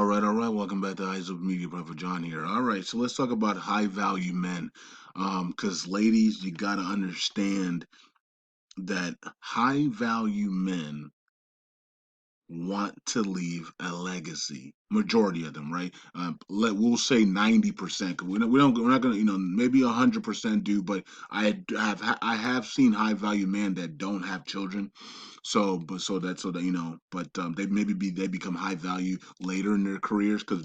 All right, all right. Welcome back to Eyes of Media. Brother John here. All right, so let's talk about high value men. Because ladies, you gotta understand that high value men want to leave a legacy. Majority of them, right? We'll say 90%. 'Cause we're not gonna, maybe 100% do, but I have seen high value men that don't have children. But they become high value later in their careers because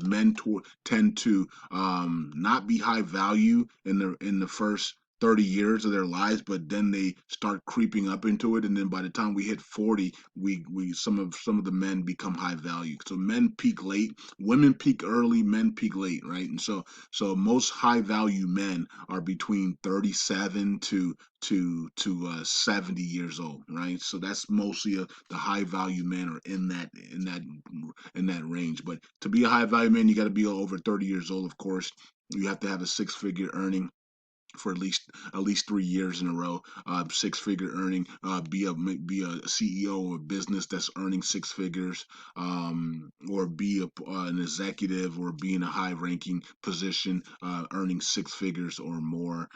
tend to not be high value in the first 30 years of their lives, but then they start creeping up into it, and then by the time we hit 40, we some of the men become high value. So men peak late, women peak early, men peak late, right? And so most high value men are between 37 to 70 years old, right? So that's mostly the high value men are in that range. But to be a high value man, you got to be over 30 years old, of course. You have to have a six-figure earning for at least 3 years in a row. Six-figure earning. Be a CEO of a business that's earning six figures, or be an executive, or be in a high-ranking position, earning six figures or more.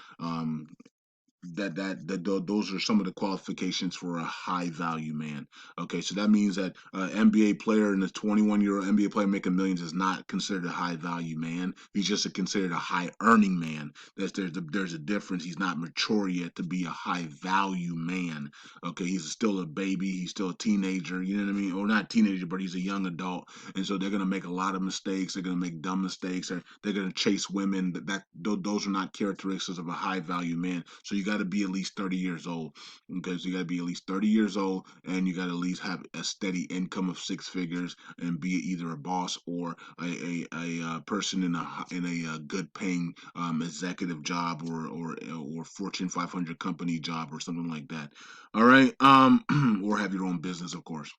Those are some of the qualifications for a high value man. Okay, so that means that NBA player and a 21-year-old NBA player making millions is not considered a high value man. He's just considered a high earning man. There's a difference. He's not mature yet to be a high value man. Okay, he's still a baby. He's still a teenager. You know what I mean? Or not teenager, but he's a young adult. And so they're gonna make a lot of mistakes. They're gonna make dumb mistakes. Or they're gonna chase women. Those are not characteristics of a high value man. So you got to be at least 30 years old. Okay, so you got to be at least 30 years old, and you got to at least have a steady income of six figures, and be either a boss or a person in a good paying executive job, or Fortune 500 company job or something like that. All right, or have your own business, of course.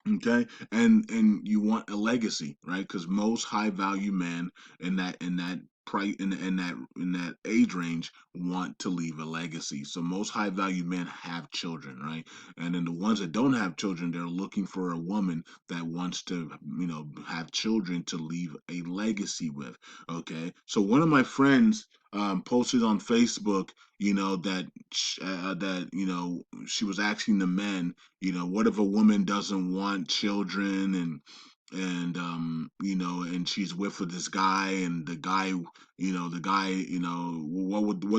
Okay, and you want a legacy, right? Because most high value men in that price in that age range want to leave a legacy. So most high value men have children, right? And then the ones that don't have children, they're looking for a woman that wants to, have children to leave a legacy with. Okay, so one of my friends posted on Facebook, that she was asking the men, what if a woman doesn't want children, and she's with this guy, and the guy, what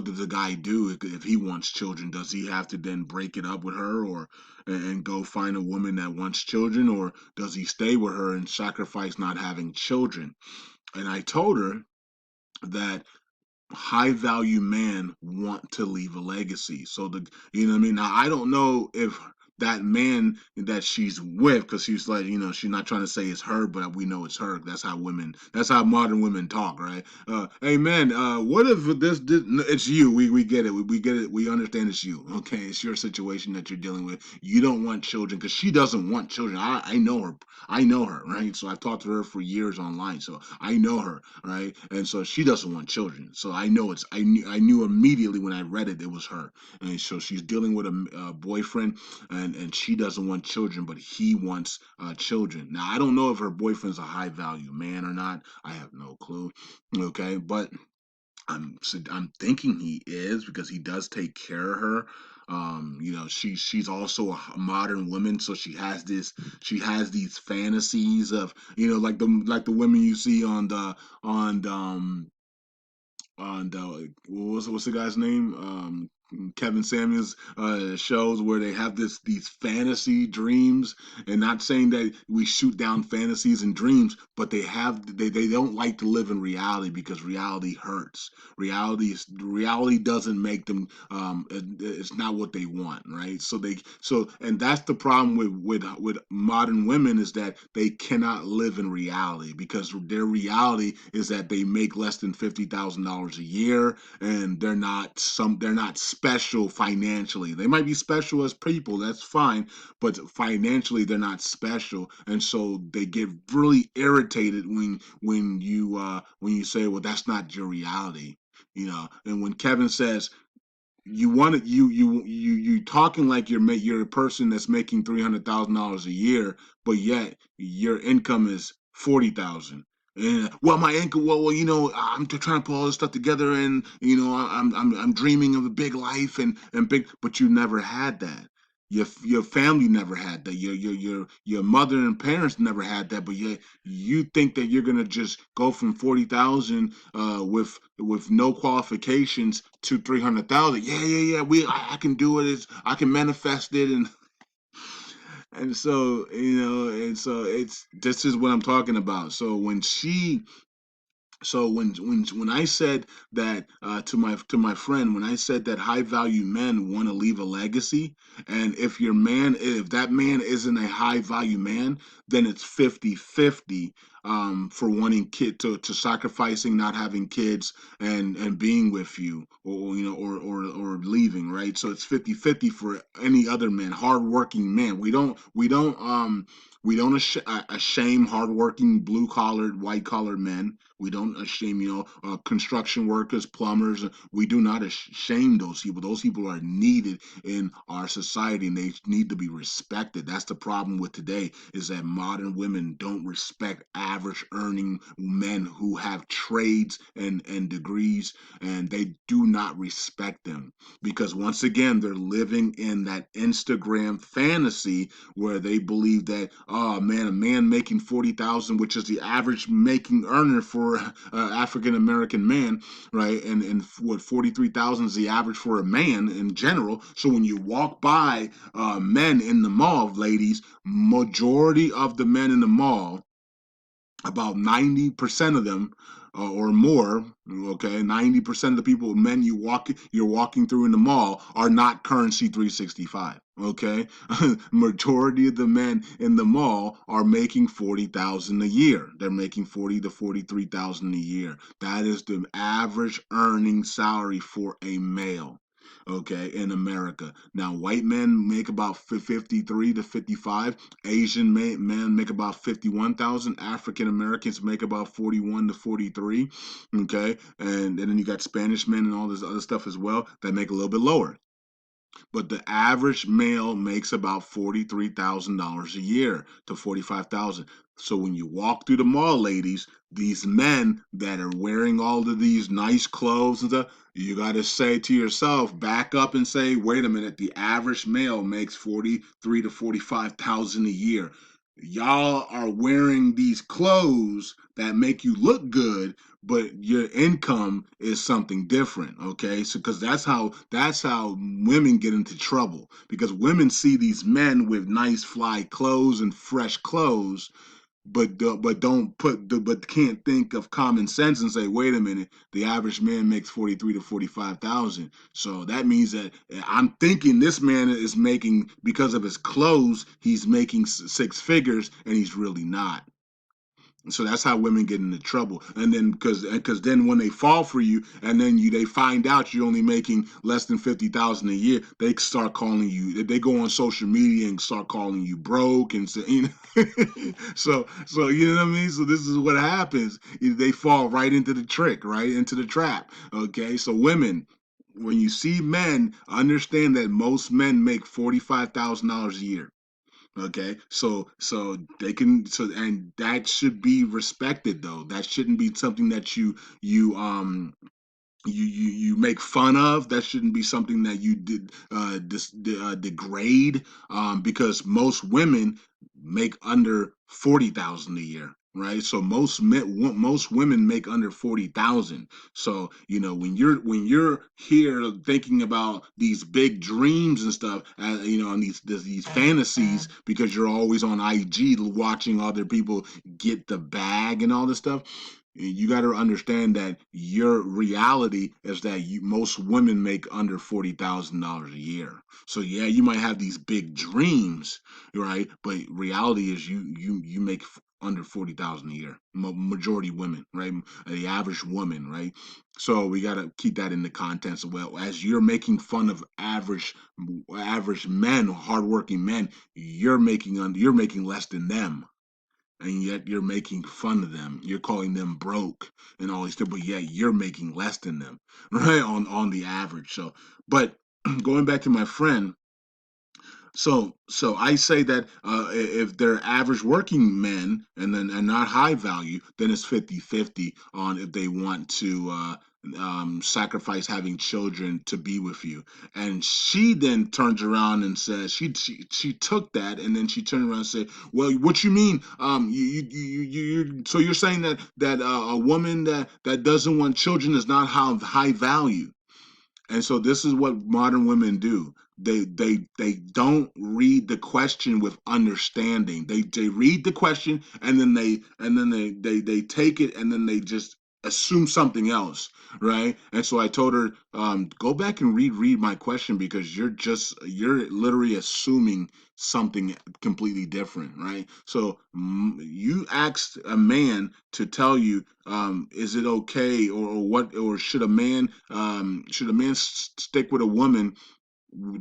does the guy do if he wants children? Does he have to then break it up with her, or and go find a woman that wants children, or does he stay with her and sacrifice not having children? And I told her that high value man want to leave a legacy. So you know what I mean? Now I don't know if that man that she's with, because she's like, she's not trying to say it's her, but we know it's her. That's how modern women talk, right? Hey man, what if this it's you? We get it. We get it. We understand it's you. Okay, it's your situation that you're dealing with. You don't want children because she doesn't want children. I know her. I know her, right? So I've talked to her for years online, so I know her, right? And so she doesn't want children. So I knew immediately when I read it was her. And so she's dealing with a boyfriend, and she doesn't want children, but he wants children. Now I don't know if her boyfriend's a high value man or not. I have no clue. Okay, but I'm thinking he is because he does take care of her. She's also a modern woman, so she has these fantasies of, like the women you see on the what's the guy's name? Kevin Samuels shows where they have these fantasy dreams, and not saying that we shoot down fantasies and dreams, but they don't like to live in reality because reality hurts. Reality doesn't make them, it's not what they want, right? And that's the problem with modern women, is that they cannot live in reality because their reality is that they make less than $50,000 a year, and they're not special financially. They might be special as people, that's fine, but financially they're not special, and so they get really irritated when you say, well, that's not your reality. And when Kevin says, you want it, you talking like you're a person that's making $300,000 a year, but yet your income is 40,000. And well, my income. Well, I'm trying to put all this stuff together, and I'm dreaming of a big life and big. But you never had that. Your family never had that. Your mother and parents never had that. But yet you think that you're gonna just go from 40,000 with no qualifications to 300,000. Yeah, yeah, yeah. I can do it. I can manifest it, and so it's this is what I'm talking about. So when I said that to my friend, when I said that high value men want to leave a legacy, and if that man isn't a high value man, then it's 50-50 for wanting to sacrificing not having kids and being with you, or leaving, right? So it's 50-50 for any other man, hardworking man. We don't shame hardworking blue collared, white collared men. We don't shame, construction workers, plumbers. We do not shame those people. Those people are needed in our society, and they need to be respected. That's the problem with today, is that modern women don't respect average earning men who have trades and degrees, and they do not respect them because once again, they're living in that Instagram fantasy where they believe that, oh man, a man making 40,000, which is the average making earner for African American man, right? And what 43,000 is the average for a man in general. So when you walk by men in the mall, ladies, majority of the men in the mall, about 90% of them, or more, okay, 90% of the people, men you're walking through in the mall are not currency 365. Okay. Majority of the men in the mall are making 40,000 a year. They're making 40 to 43,000 a year. That is the average earning salary for a male, okay, in America. Now white men make about 53 to 55. Asian men make about 51,000. African Americans make about 41 to 43. Okay. And then you got Spanish men and all this other stuff as well that make a little bit lower. But the average male makes about $43,000 a year to 45,000. So when you walk through the mall, ladies, these men that are wearing all of these nice clothes and stuff, you got to say to yourself, back up and say, wait a minute, the average male makes 43 to 45,000 a year. Y'all are wearing these clothes that make you look good, but your income is something different. Okay, so because that's how women get into trouble, because women see these men with nice fly clothes and fresh clothes, but can't think of common sense and say, wait a minute, the average man makes 43 to 45,000. So that means that I'm thinking this man is making, because of his clothes, he's making six figures, and he's really not. So that's how women get into trouble. And then because then when they fall for you, and then they find out you're only making less than 50,000 a year, they start calling you. They go on social media and start calling you broke and say, so you know what I mean. So this is what happens. They fall right into the trick, right into the trap. Okay, so women, when you see men, understand that most men make $45,000 a year. Okay, so they can, and that should be respected though. That shouldn't be something that you make fun of. That shouldn't be something that you degrade, because most women make under 40,000 a year, right? So most women make under 40,000. So when you're here thinking about these big dreams and stuff, and these fantasies, because you're always on IG watching other people get the bag and all this stuff, you got to understand that your reality is that most women make under $40,000 a year. So yeah, you might have these big dreams, right? But reality is you make under 40,000 a year. Majority women, right? The average woman, right? So we got to keep that in the context. Well, as you're making fun of average men, hardworking men, you're making less than them, and yet you're making fun of them. You're calling them broke and all these stuff, but yet you're making less than them, right? On the average. So, but going back to my friend, So I say that if they're average working men and not high value, then it's 50-50 on if they want to sacrifice having children to be with you. And she then turns around and says she took that and then she turned around and said, "Well, what you mean? So you're saying that a woman that doesn't want children is not high value?" And so this is what modern women do. They don't read the question with understanding. They read the question and then they take it and then they just assume something else, right? And so I told her, go back and read my question because you're literally assuming something completely different, right? So you asked a man to tell you, is it okay or what, or should a man stick with a woman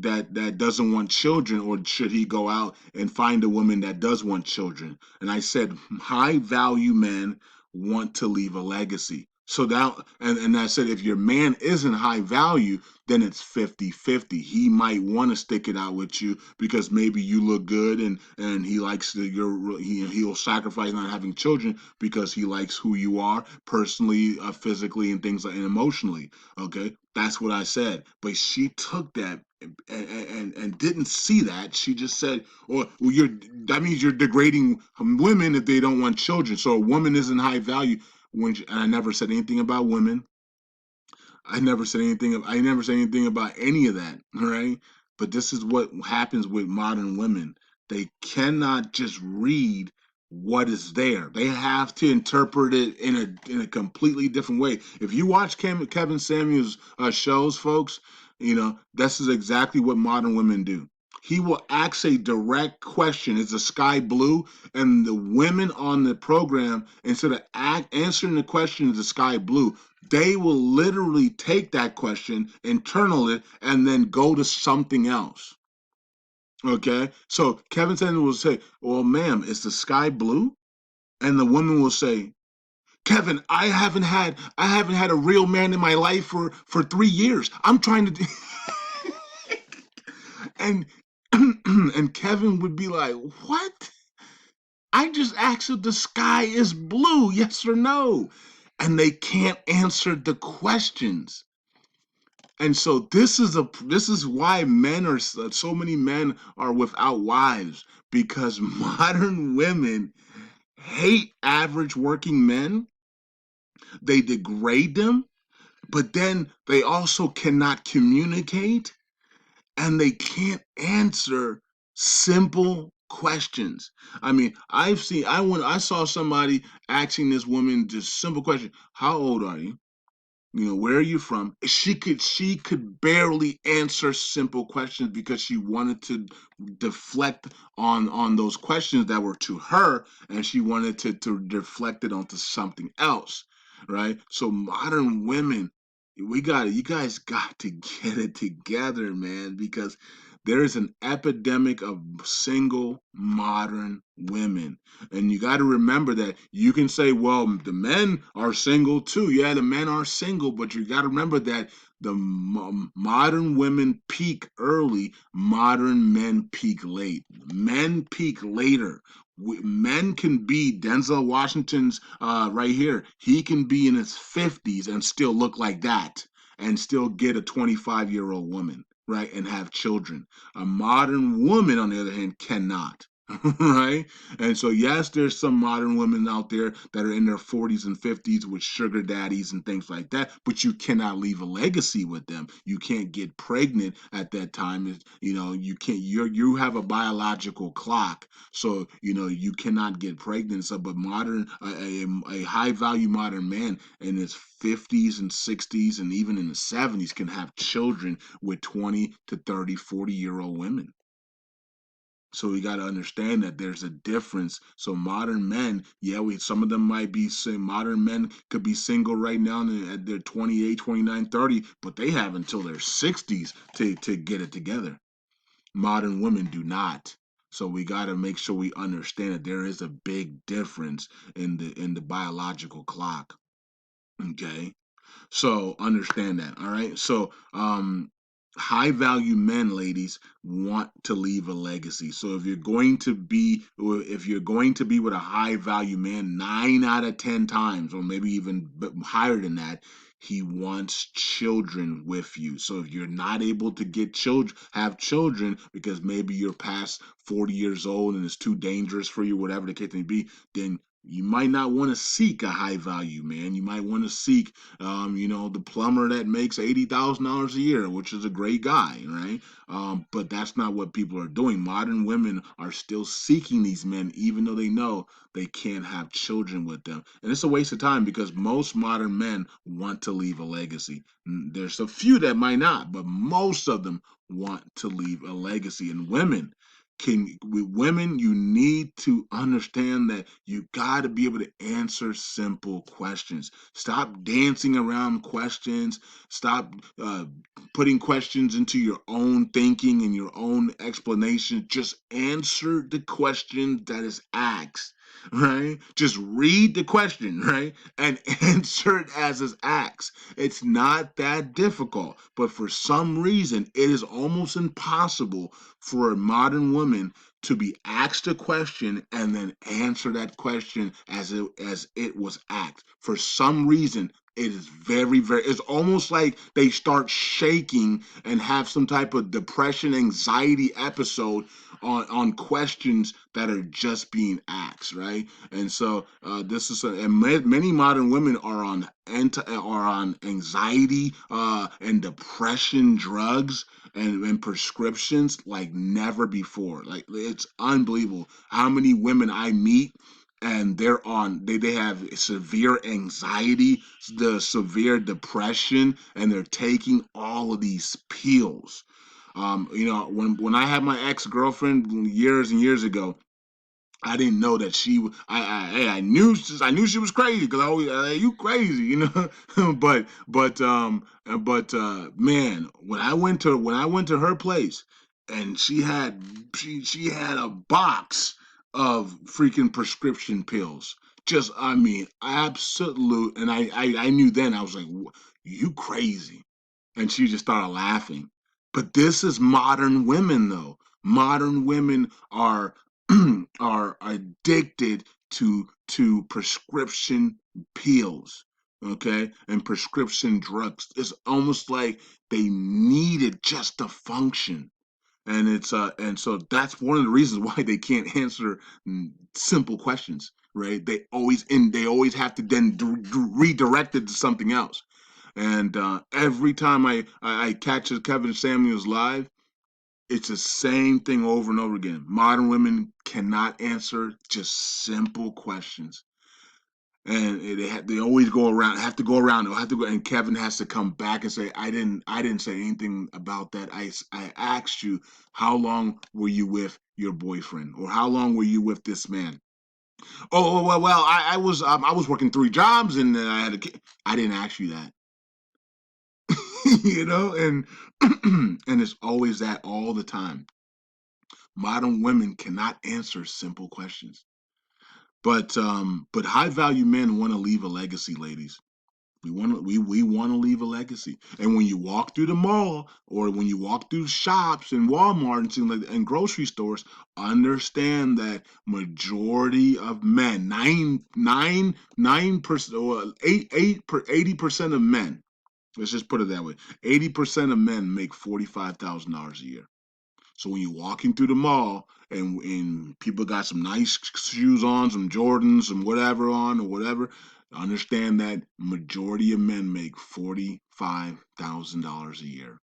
that doesn't want children, or should he go out and find a woman that does want children? And I said high value men want to leave a legacy. So that, and I said if your man isn't high value, then it's 50-50. He might want to stick it out with you because maybe you look good and he likes he'll sacrifice not having children because he likes who you are personally, physically, and things like, and emotionally. Okay, that's what I said. But she took that and didn't see that. She just said, well, you're that means you're degrading women if they don't want children. So a woman isn't high value." And I never said anything about women. I never said anything about any of that. All right. But this is what happens with modern women. They cannot just read what is there. They have to interpret it in a completely different way. If you watch Kevin Samuels shows, folks, this is exactly what modern women do. He will ask a direct question: "Is the sky blue?" And the women on the program, instead of answering the question, "Is the sky blue?" they will literally take that question, internal it, and then go to something else. Okay, so Kevin Samuels will say, "Well, ma'am, is the sky blue?" And the woman will say, "Kevin, I haven't had a real man in my life for 3 years. I'm trying to," and and Kevin would be like, "What? I just asked if the sky is blue, yes or no," and they can't answer the questions. And so this is why so many men are without wives, because modern women hate average working men. They degrade them, but then they also cannot communicate and they can't answer simple questions. I mean, I saw somebody asking this woman just simple question: "How old are you? Where are you from?" She could barely answer simple questions because she wanted to deflect on those questions that were to her, and she wanted to deflect it onto something else, right? So modern women, you guys got to get it together, man, because there is an epidemic of single modern women. And you got to remember that you can say, well, the men are single too. Yeah, the men are single, but you got to remember that the modern women peak early, modern men peak late. Men peak later. Men can be Denzel Washington's right here. He can be in his 50s and still look like that and still get a 25-year-old woman, right? And have children. A modern woman, on the other hand, cannot. Right? And so, yes, there's some modern women out there that are in their 40s and 50s with sugar daddies and things like that, but you cannot leave a legacy with them. You can't get pregnant at that time. You can't. You have a biological clock, so you cannot get pregnant. So, but a high value modern man in his 50s and 60s and even in the 70s can have children with 20 to 30, 40-year-old women. So we got to understand that there's a difference. So modern men, yeah, some of them might be modern men could be single right now at their 28, 29, 30, but they have until their 60s to get it together. Modern women do not. So we got to make sure we understand that there is a big difference in the biological clock. Okay? So understand that. All right? So high value men, ladies, want to leave a legacy. So if you're going to be with a high value man, 9 out of 10 times, or maybe even higher than that, he wants children with you. So if you're not able to have children because maybe you're past 40 years old and it's too dangerous for you, whatever the case may be, then you might not want to seek a high value man. You might want to seek the plumber that makes $80,000 a year, which is a great guy, right? But that's not what people are doing. Modern women are still seeking these men, even though they know they can't have children with them, and it's a waste of time because most modern men want to leave a legacy. There's a few that might not, but most of them want to leave a legacy. And with women, you need to understand that you got to be able to answer simple questions. Stop dancing around questions. Stop putting questions into your own thinking and your own explanation. Just answer the question that is asked, right? Just read the question, right? And answer it as is asked. It's not that difficult, but for some reason, it is almost impossible for a modern woman to be asked a question and then answer that question as it was asked. For some reason, it is very, very, it's almost like they start shaking and have some type of depression, anxiety episode on questions that are just being asked, right? And so many modern women are on anxiety and depression drugs and prescriptions like never before. Like, it's unbelievable how many women I meet and they have severe anxiety, the severe depression, and they're taking all of these pills. When I had my ex-girlfriend years and years ago, I didn't know that I knew she was crazy because I always you crazy, man, when I went to her place and she had a box of freaking prescription pills. Just, I mean, absolute. And I knew then. I was like, you crazy. And she just started laughing. But this is modern women, though. Modern women are addicted to prescription pills, okay, and prescription drugs. It's almost like they need it just to function. And so that's one of the reasons why they can't answer simple questions, right? They always have to then redirect it to something else. And every time I catch a Kevin Samuels live, it's the same thing over and over again. Modern women cannot answer just simple questions, and they always go around. Have to go around. They'll have to go, and Kevin has to come back and say, "I didn't say anything about that. I asked you how long were you with your boyfriend, or how long were you with this man?" Well, I was working 3 jobs and then I had a kid. I didn't ask you that. And and it's always that all the time. Modern women cannot answer simple questions. But high value men want to leave a legacy, ladies. We want to leave a legacy. And when you walk through the mall or when you walk through shops and Walmart and grocery stores, understand that majority of men, 9% or 80% of men, let's just put it that way, 80% of men make $45,000 a year. So when you're walking through the mall and people got some nice shoes on, some Jordans, some whatever on or whatever, understand that majority of men make $45,000 a year.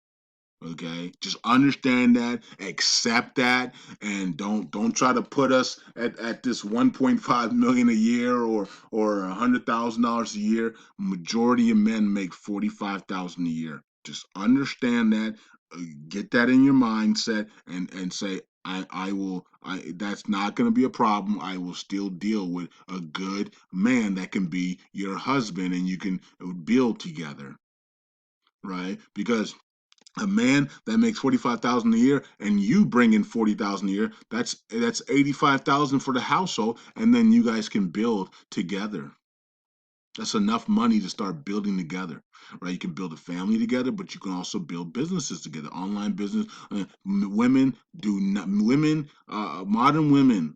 Okay, just understand that, accept that, and don't try to put us at this 1.5 million a year or $100,000 a year. Majority of men make 45,000 a year. Just understand that, get that in your mindset, and say, I will. That's not going to be a problem. I will still deal with a good man that can be your husband, and you can build together, right? Because a man that makes 45,000 a year and you bring in 40,000 a year, that's 85,000 for the household, and then you guys can build together. That's enough money to start building together, right? You can build a family together, but you can also build businesses together. Online business. Women do not. Women, modern women,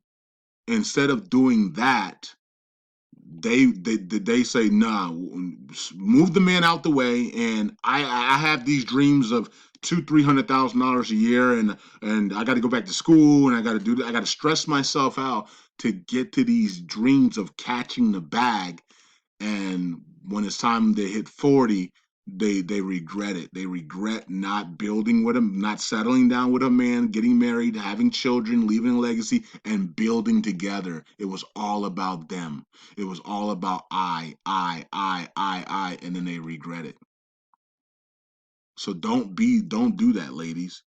instead of doing that, they say, nah, move the man out the way, and I have these dreams of $200,000-300,000 a year, and I got to go back to school, and I got to do that. I got to stress myself out to get to these dreams of catching the bag, and when it's time they hit 40, they regret it. They regret not building with him, not settling down with a man, getting married, having children, leaving a legacy, and building together. It was all about them. It was all about I, and then they regret it. So don't do that, ladies,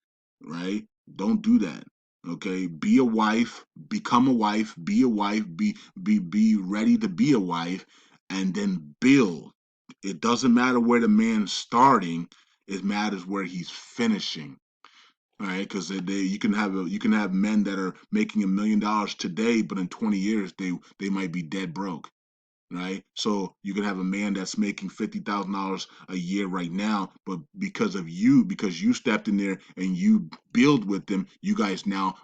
right? Don't do that. Okay? Be a wife, become a wife, be a wife, be ready to be a wife, and then build. It doesn't matter where the man's starting, it matters where he's finishing. All right, because you can have men that are making $1 million today, but in 20 years they might be dead broke, right? So you can have a man that's making $50,000 a year right now, but because you stepped in there and you build with them, you guys now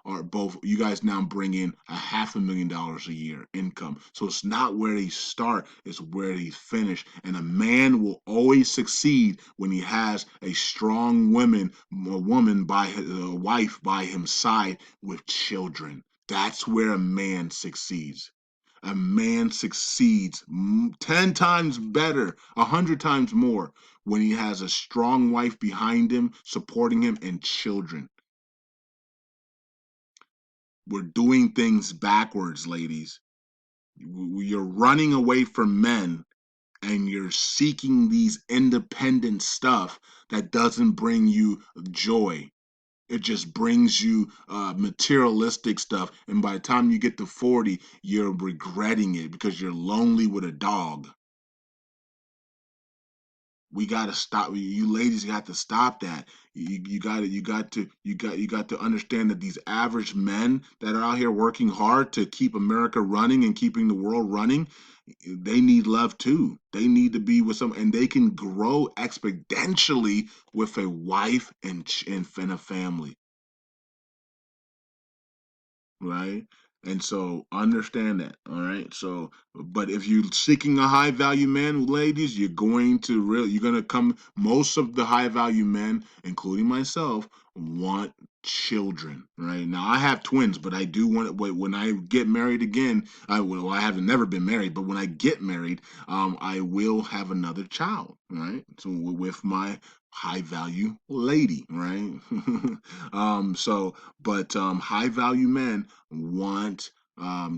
bring in $500,000 a year income. So it's not where they start, it's where they finish. And a man will always succeed when he has a woman by a wife by his side with children. That's where a man succeeds. A man succeeds 10 times better, 100 times more when he has a strong wife behind him, supporting him, and children. We're doing things backwards, ladies. You're running away from men and you're seeking these independent stuff that doesn't bring you joy. It just brings you materialistic stuff. And by the time you get to 40, you're regretting it because you're lonely with a dog. We got to stop. You ladies got to stop that. You got to understand that these average men that are out here working hard to keep America running and keeping the world running, they need love too. They need to be with some, and they can grow exponentially with a wife and a family, right? And so understand that, all right? So, but if you're seeking a high value man, ladies, you're gonna come. Most of the high value men, including myself, want children, right? Now I have twins, but I do want when I get married again. I haven't never been married, but when I get married, I will have another child, right? So with my high value lady, right? But high value men want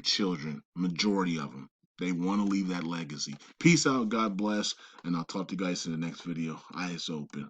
children. Majority of them, they want to leave that legacy. Peace out. God bless. And I'll talk to you guys in the next video. Eyes open.